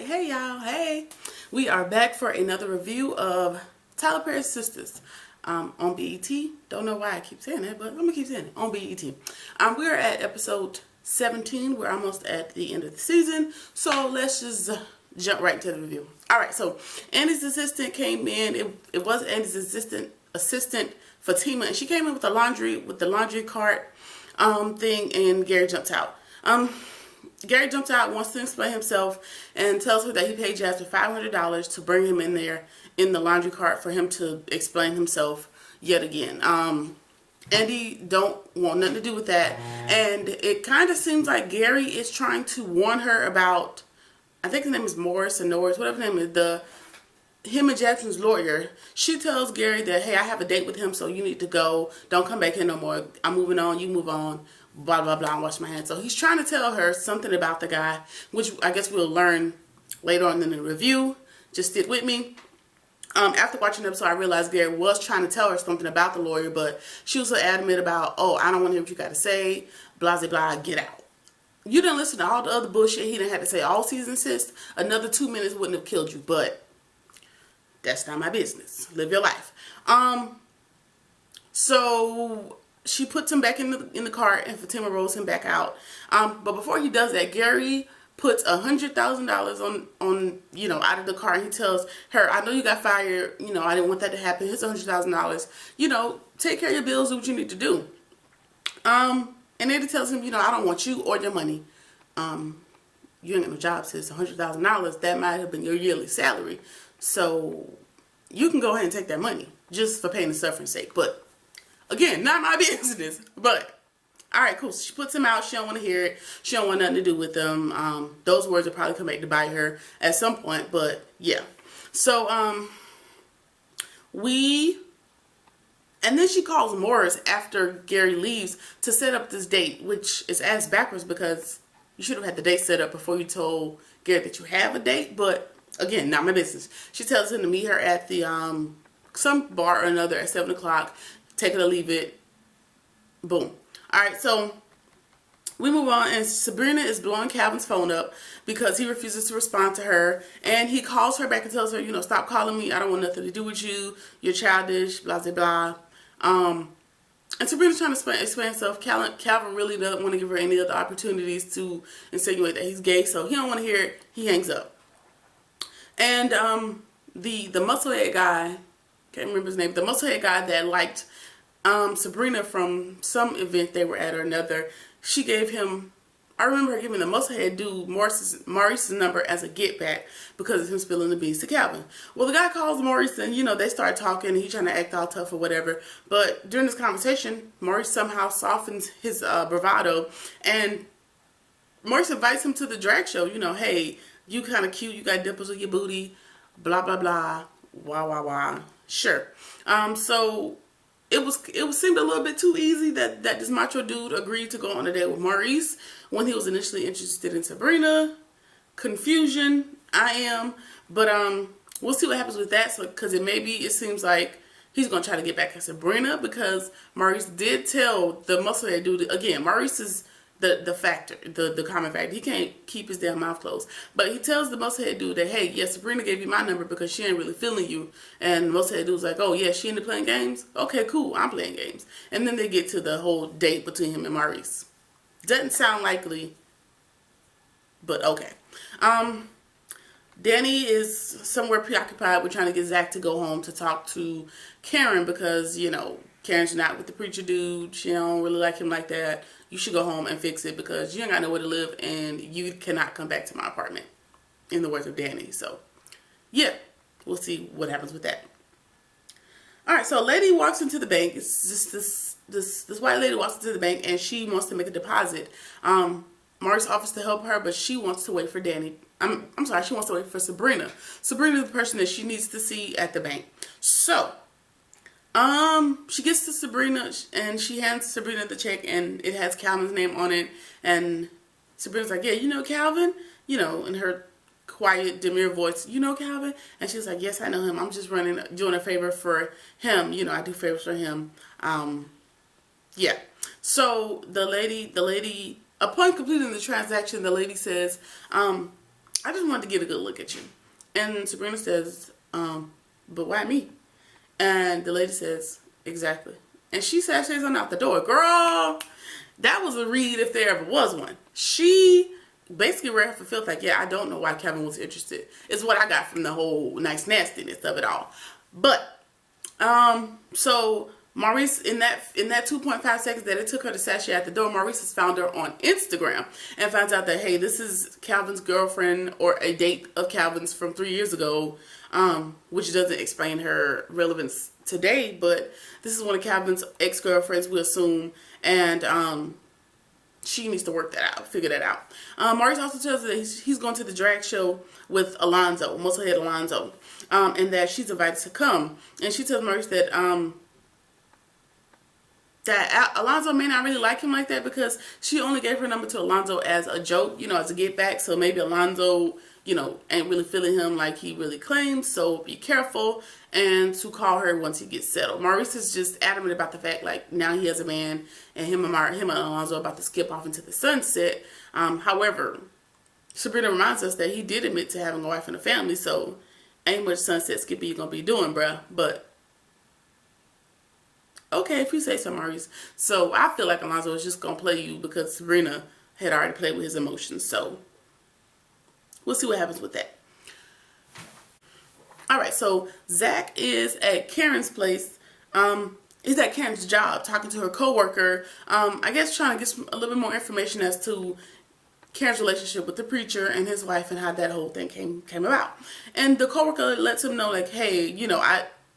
Hey y'all, hey. We are back for another review of Tyler Perry's Sistas on BET. Don't know why I keep saying that, but I'm gonna keep saying it, on BET. We are at episode 17. We're almost at the end of the season, so let's just jump right to the review. Alright, so Andy's assistant came in. It was Andy's assistant Fatima, and she came in with the laundry cart thing, and Gary jumps out. Gary jumps out, wants to explain himself, and tells her that he paid Jasper $500 to bring him in there in the laundry cart for him to explain himself yet again. Andy don't want nothing to do with that, and it kind of seems like Gary is trying to warn her about, I think his name is Morris or Norris, whatever his name is, him and Jasper's lawyer. She tells Gary that, hey, I have a date with him, so you need to go. Don't come back here no more. I'm moving on. You move on. Blah, blah, blah, and wash my hands. So he's trying to tell her something about the guy, which I guess we'll learn later on in the review. Just stick with me. After watching the episode, I realized Gary was trying to tell her something about the lawyer, but she was so adamant about, oh, I don't want to hear what you got to say, blah, blah, blah, get out. You didn't listen to all the other bullshit he didn't have to say all season, sis. Another 2 minutes wouldn't have killed you, but that's not my business. Live your life. So she puts him back in the cart, and Fatima rolls him back out. But before he does that, Gary puts $100,000 on out of the car, and he tells her, I know you got fired, I didn't want that to happen. Here's $100,000. Take care of your bills, do what you need to do. And Eddie tells him, I don't want you or your money. You ain't got no job, sis. $100,000, that might have been your yearly salary. So you can go ahead and take that money just for pain and suffering's sake. But again, not my business. But alright, cool. So she puts him out. She don't want to hear it. She don't want nothing to do with them. Those words will probably come back to bite her at some point. But yeah. So and then she calls Morris after Gary leaves to set up this date, which is ass backwards because you should have had the date set up before you told Gary that you have a date. But again, not my business. She tells him to meet her at the some bar or another at 7 o'clock. Take it or leave it. Boom. Alright, so we move on, and Sabrina is blowing Calvin's phone up because he refuses to respond to her, and he calls her back and tells her, stop calling me. I don't want nothing to do with you. You're childish, blah, blah, blah. And Sabrina's trying to explain herself. Calvin really doesn't want to give her any other opportunities to insinuate that he's gay, so he don't want to hear it. He hangs up. And the musclehead guy, can't remember his name, the musclehead guy that liked Sabrina from some event they were at or another, she gave him, I remember her giving the musclehead dude Maurice's number as a get back because of him spilling the beans to Calvin. Well, the guy calls Maurice, and they start talking, and he's trying to act all tough or whatever. But during this conversation, Maurice somehow softens his bravado, and Maurice invites him to the drag show. Hey, you kind of cute, you got dimples on your booty, blah, blah, blah, wah, wah, wah. Sure. So it seemed a little bit too easy that this macho dude agreed to go on a date with Maurice when he was initially interested in Sabrina. Confusion, I am. But we'll see what happens with that. So because it seems like he's gonna try to get back at Sabrina, because Maurice did tell the musclehead dude, again, Maurice is the common factor. He can't keep his damn mouth closed. But he tells the musclehead dude that, hey, yeah, Sabrina gave you my number because she ain't really feeling you. And the musclehead dude's like, oh yeah, she into playing games? Okay, cool, I'm playing games. And then they get to the whole date between him and Maurice. Doesn't sound likely, but okay. Danny is somewhere preoccupied with trying to get Zach to go home to talk to Karen because, Karen's not with the preacher dude. She don't really like him like that. You should go home and fix it because you ain't got nowhere to live and you cannot come back to my apartment, in the words of Danny. So, yeah, we'll see what happens with that. Alright, so a lady walks into the bank. It's just this white lady walks into the bank, and she wants to make a deposit. Maurice offers to help her, but she wants to wait for Danny. I'm sorry, she wants to wait for Sabrina. Sabrina is the person that she needs to see at the bank. So she gets to Sabrina, and she hands Sabrina the check, and it has Calvin's name on it. And Sabrina's like, yeah, Calvin? In her quiet, demure voice, Calvin? And she's like, yes, I know him. I'm just doing a favor for him. I do favors for him. Yeah. So the lady, upon completing the transaction, the lady says, I just wanted to get a good look at you. And Sabrina says, but why me? And the lady says, exactly. And she sashays on out the door. Girl, that was a read if there ever was one. She basically ran her for filth, like, yeah, I don't know why Kevin was interested. It's what I got from the whole nice nastiness of it all. But, so Maurice, in that 2.5 seconds that it took her to sashay at the door, Maurice has found her on Instagram and finds out that, hey, this is Calvin's girlfriend, or a date of Calvin's from 3 years ago, which doesn't explain her relevance today, but this is one of Calvin's ex-girlfriends, we assume, and she needs to work that out, figure that out. Maurice also tells her that he's going to the drag show with Alonzo, Musclehead Alonzo, and that she's invited to come. And she tells Maurice that Alonzo may not really like him like that, because she only gave her number to Alonzo as a joke, as a get back. So maybe Alonzo, ain't really feeling him like he really claims. So be careful, and to call her once he gets settled. Maurice is just adamant about the fact, like, now he has a man, and him and Alonzo are about to skip off into the sunset. However, Sabrina reminds us that he did admit to having a wife and a family, so ain't much sunset skipping you gonna be doing, bruh. But okay, if you say so, Maurice. So I feel like Alonzo is just gonna play you because Sabrina had already played with his emotions. So we'll see what happens with that. All right, so Zach is at Karen's place. He's at Karen's job talking to her coworker. I guess trying to get a little bit more information as to Karen's relationship with the preacher and his wife, and how that whole thing came about. And the coworker lets him know, like, hey,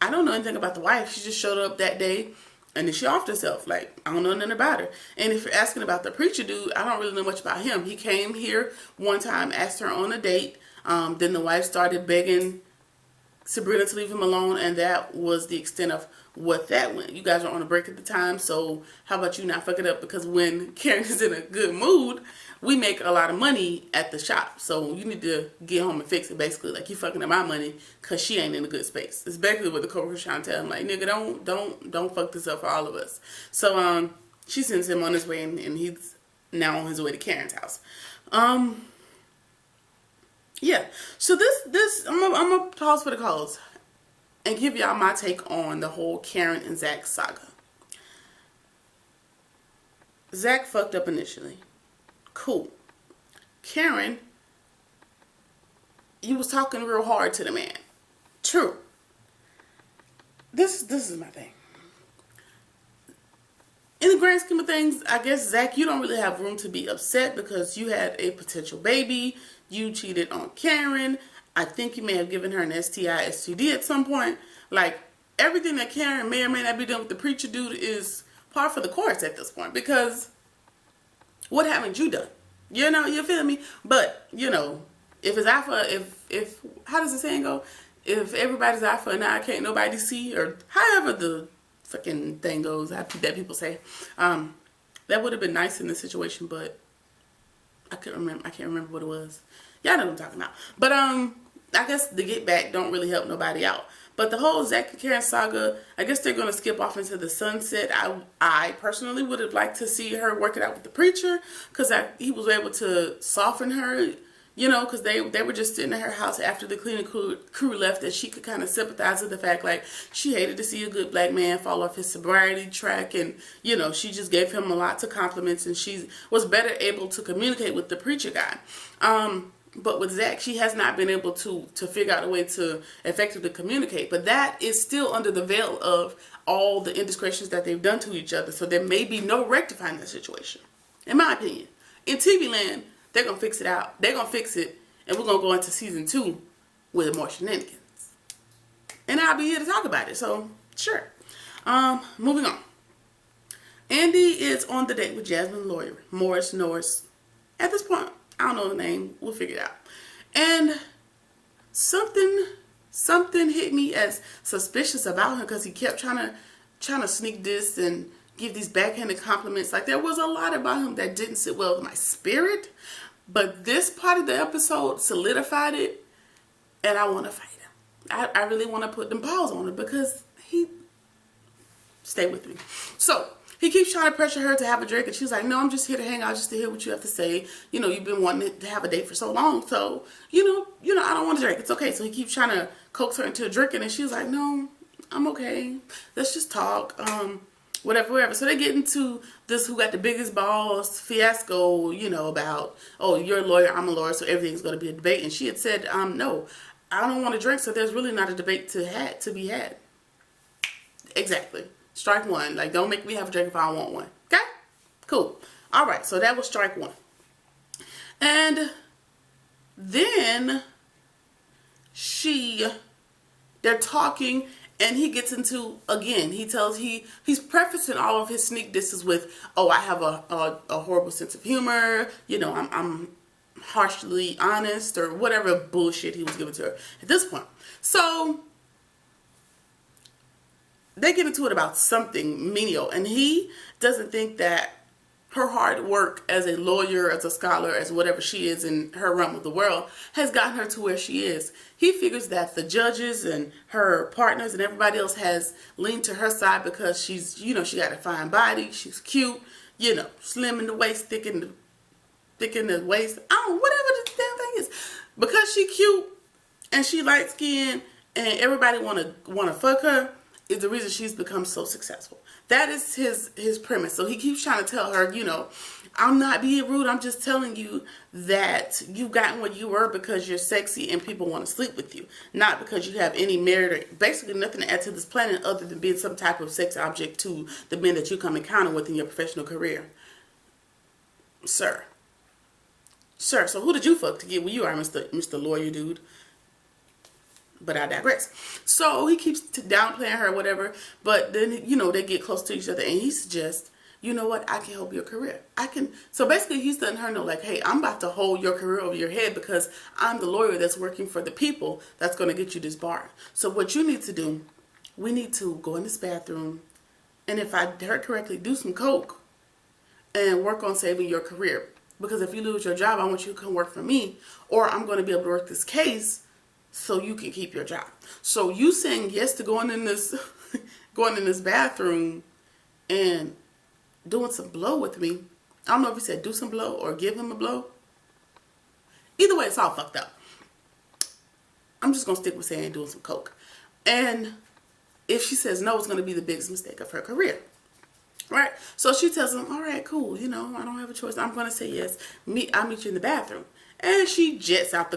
I don't know anything about the wife. She just showed up that day, and then she offed herself. Like, I don't know nothing about her. And if you're asking about the preacher dude, I don't really know much about him. He came here one time, asked her on a date. Then the wife started begging Sabrina to leave him alone, and that was the extent of what that went. You guys were on a break at the time, so how about you not fuck it up? Because when Karen is in a good mood, we make a lot of money at the shop. So you need to get home and fix it, basically. Like, you fucking up my money because she ain't in a good space. It's basically what the coworker's trying to tell him. Like, nigga, don't fuck this up for all of us. So she sends him on his way, and he's now on his way to Karen's house. Yeah, so this I'm gonna pause for the calls and give y'all my take on the whole Karen and Zach saga. Zach fucked up initially. Cool. Karen, you was talking real hard to the man. True. This is my thing. In the grand scheme of things, I guess, Zach, you don't really have room to be upset because you had a potential baby. You cheated on Karen. I think you may have given her an STI, STD at some point. Like, everything that Karen may or may not be doing with the preacher dude is par for the course at this point. Because what haven't you done? You feel me? But, if it's alpha, if how does the saying go? If everybody's alpha and I can't nobody see, or however the fucking thing goes that people say, that would have been nice in this situation, but I can't remember what it was. Y'all know what I'm talking about. But I guess the get back don't really help nobody out. But the whole Zach and Karen saga, I guess they're going to skip off into the sunset. I personally would have liked to see her work it out with the preacher, because he was able to soften her, because they were just sitting at her house after the cleaning crew left, that she could kind of sympathize with the fact, like, she hated to see a good black man fall off his sobriety track, and, she just gave him a lot of compliments, and she was better able to communicate with the preacher guy. But with Zach, she has not been able to figure out a way to effectively communicate. But that is still under the veil of all the indiscretions that they've done to each other. So there may be no rectifying that situation, in my opinion. In TV land, they're going to fix it out. They're going to fix it. And we're going to go into season 2 with more shenanigans. And I'll be here to talk about it. So, sure. Moving on. Andy is on the date with Jasmine Lawyer, Morris Norris. At this point, I don't know the name. We'll figure it out. And something hit me as suspicious about him, because he kept trying to sneak this and give these backhanded compliments. Like, there was a lot about him that didn't sit well with my spirit. But this part of the episode solidified it, and I want to fight him. I really want to put them paws on him, because stay with me. So, He keeps trying to pressure her to have a drink, and she's like, no, I'm just here to hang out, just to hear what you have to say. You know, you've been wanting to have a date for so long, so, I don't want to drink. It's okay. So he keeps trying to coax her into drinking, and she's like, no, I'm okay. Let's just talk. Whatever. So they get into this who got the biggest balls fiasco, about, oh, you're a lawyer, I'm a lawyer, so everything's going to be a debate. And she had said, no, I don't want to drink, so there's really not a debate to be had. Exactly. Strike one. Like, don't make me have a drink if I don't want one. Okay? Cool. All right. So that was strike one. And then they're talking, and he gets into, again, he's prefacing all of his sneak disses with, oh, I have a horrible sense of humor. I'm harshly honest, or whatever bullshit he was giving to her at this point. So they get into it about something menial, and he doesn't think that her hard work as a lawyer, as a scholar, as whatever she is in her realm of the world, has gotten her to where she is. He figures that the judges and her partners and everybody else has leaned to her side because she's, she got a fine body, she's cute, slim in the waist, thick in the waist, whatever the damn thing is. Because she cute and she light skinned and everybody wanna fuck her, is the reason she's become so successful. That is his premise. So he keeps trying to tell her, I'm not being rude. I'm just telling you that you've gotten what you were because you're sexy and people want to sleep with you. Not because you have any merit or basically nothing to add to this planet other than being some type of sex object to the men that you come encounter with in your professional career. Sir, so who did you fuck to get where you are, Mr. Lawyer dude? But I digress. So he keeps downplaying her, whatever. But then, they get close to each other, and he suggests, you know what, I can help your career. So basically he's letting her know, like, hey, I'm about to hold your career over your head because I'm the lawyer that's working for the people that's going to get you this bar. So what you need to do, we need to go in this bathroom, and if I heard correctly, do some coke and work on saving your career. Because if you lose your job, I want you to come work for me, or I'm going to be able to work this case so you can keep your job. So you saying yes to going in this bathroom and doing some blow with me. I don't know if he said do some blow or give him a blow. Either way, it's all fucked up. I'm just going to stick with saying doing some coke. And if she says no, it's going to be the biggest mistake of her career. Right? So she tells him, all right, cool. I don't have a choice. I'm going to say yes. I'll meet you in the bathroom. And she jets out the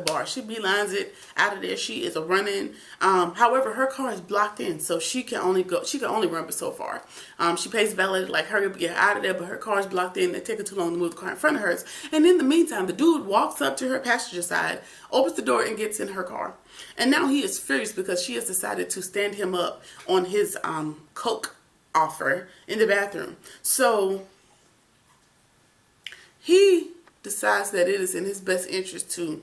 bar. She beelines it out of there. She is running. However, her car is blocked in, so she can only run but so far. She pays valet like hurry up, get out of there, but her car is blocked in. They take her too long to move the car in front of hers. And in the meantime, the dude walks up to her passenger side, opens the door, and gets in her car. And now he is furious because she has decided to stand him up on his coke offer in the bathroom. So he decides that it is in his best interest to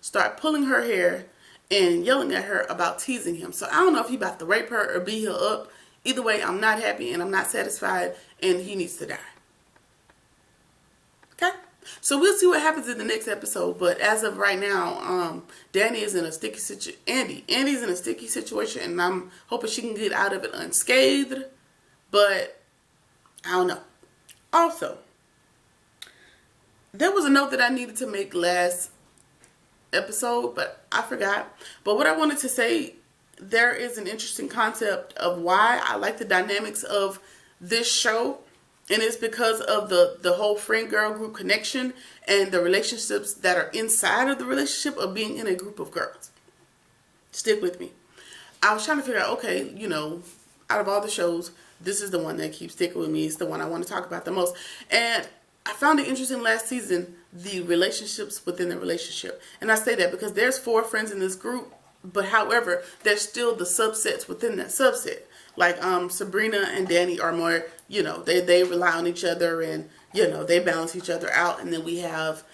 start pulling her hair and yelling at her about teasing him. So I don't know if he about to rape her or beat her up. Either way, I'm not happy and I'm not satisfied, and he needs to die. Okay? So we'll see what happens in the next episode, but as of right now, Danny is in a sticky situation. Andy's in a sticky situation, and I'm hoping she can get out of it unscathed, but I don't know. Also, there was a note that I needed to make last episode, but I forgot. But what I wanted to say, there is an interesting concept of why I like the dynamics of this show. And it's because of the whole friend girl group connection and the relationships that are inside of the relationship of being in a group of girls. Stick with me. I was trying to figure out, okay, out of all the shows, this is the one that keeps sticking with me. It's the one I want to talk about the most. And I found it interesting last season, the relationships within the relationship. And I say that because there's 4 friends in this group, but however, there's still the subsets within that subset. Like Sabrina and Danny are more, they rely on each other and, they balance each other out. And then we have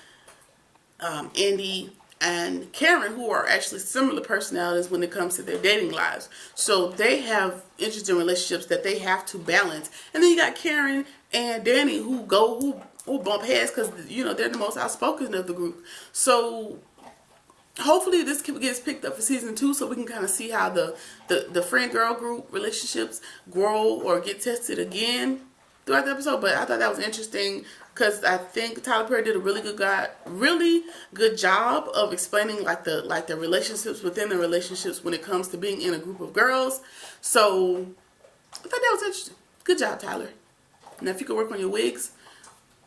Andy and Karen, who are actually similar personalities when it comes to their dating lives. So they have interesting relationships that they have to balance. And then you got Karen and Danny who bump heads because, they're the most outspoken of the group. So hopefully this gets picked up for season 2, so we can kind of see how the friend girl group relationships grow or get tested again throughout the episode. But I thought that was interesting because I think Tyler Perry did a really good job of explaining like the relationships within the relationships when it comes to being in a group of girls. So I thought that was interesting. Good job, Tyler. Now if you could work on your wigs,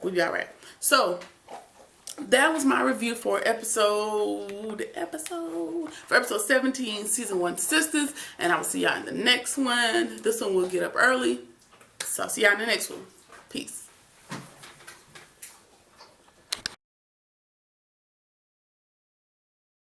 we'll be all right. So that was my review for episode 17, season 1, Sisters. And I will see y'all in the next one. This one will get up early. So I'll see y'all in the next one. Peace.